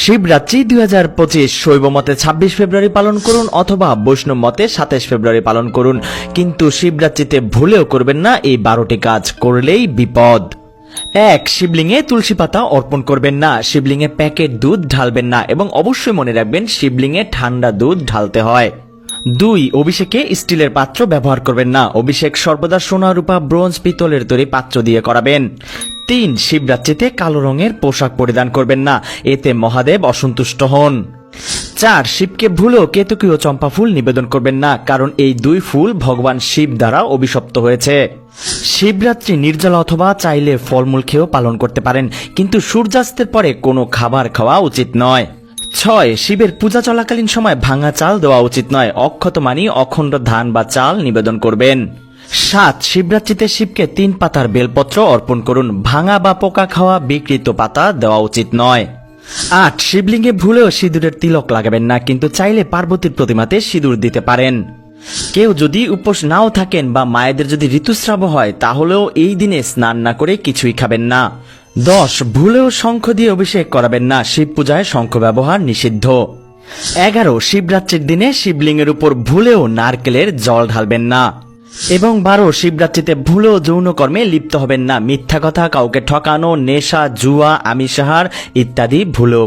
শিবরাত্রি 2025 শৈব মতে 26 ফেব্রুয়ারি পালন করুন অথবা বৈষ্ণব মতে 27 ফেব্রুয়ারি পালন করুন, কিন্তু শিবরাত্রিতে ভুলেও করবেন না এই 12টি কাজ, করলেই বিপদ। 1. শিবলিঙ্গে তুলসী পাতা অর্পণ করবেন না, শিবলিঙ্গে প্যাকেট দুধ ঢালবেন না এবং অবশ্যই মনে রাখবেন শিবলিঙ্গে ঠান্ডা দুধ ঢালতে হয়। 2. অভিষেকে স্টিলের পাত্র ব্যবহার করবেন না, অভিষেক সর্বদা সোনা, রূপা, ব্রোঞ্জ, পিতলের তৈরি পাত্র দিয়ে করাবেন। 3. শিবরাত্রিতে কালো রঙের পোশাক পরিধান করবেন না, এতে মহাদেব অসন্তুষ্ট হন। 4. শিবকে ভুলেও কেতকী ও চম্পা ফুল নিবেদন করবেন না, কারণ এই দুই ফুল ভগবান শিব দ্বারা অভিশপ্ত হয়েছে। শিবরাত্রি নির্জলা অথবা চাইলে ফলমূল খেয়েও পালন করতে পারেন, কিন্তু সূর্যাস্তের পরে কোনো খাবার খাওয়া উচিত নয়। 6. শিবের পূজা চলাকালীন সময় ভাঙা চাল দেওয়া উচিত নয়, অক্ষত মানি অখণ্ড ধান বা চাল নিবেদন করবেন। 7. শিবরাত্রিতে শিবকে 3 পাতার বেলপত্র অর্পণ করুন, ভাঙা বা পোকা খাওয়া বিকৃত পাতা দেওয়া উচিত নয়। 8. শিবলিঙ্গে ভুলেও সিঁদুরের তিলক লাগাবেন না, কিন্তু চাইলে পার্বতীর প্রতিমাতে সিঁদুর দিতে পারেন। কেউ যদি উপোস নাও থাকেন বা মায়েদের যদি ঋতুস্রাব হয়, তাহলেও এই দিনে স্নান না করে কিছুই খাবেন না। 10. ভুলেও শঙ্খ দিয়ে অভিষেক করাবেন না, শিব পূজায় শঙ্খ ব্যবহার নিষিদ্ধ। 11. শিবরাত্রির দিনে শিবলিঙ্গের উপর ভুলেও নারকেলের জল ঢালবেন না। এবং 12. শিবরাত্রিতে ভুলেও যৌনকর্মে লিপ্ত হবেন না, মিথ্যা কথা, কাউকে ঠকানো, নেশা, জুয়া, আমিষাহার ইত্যাদি ভুলেও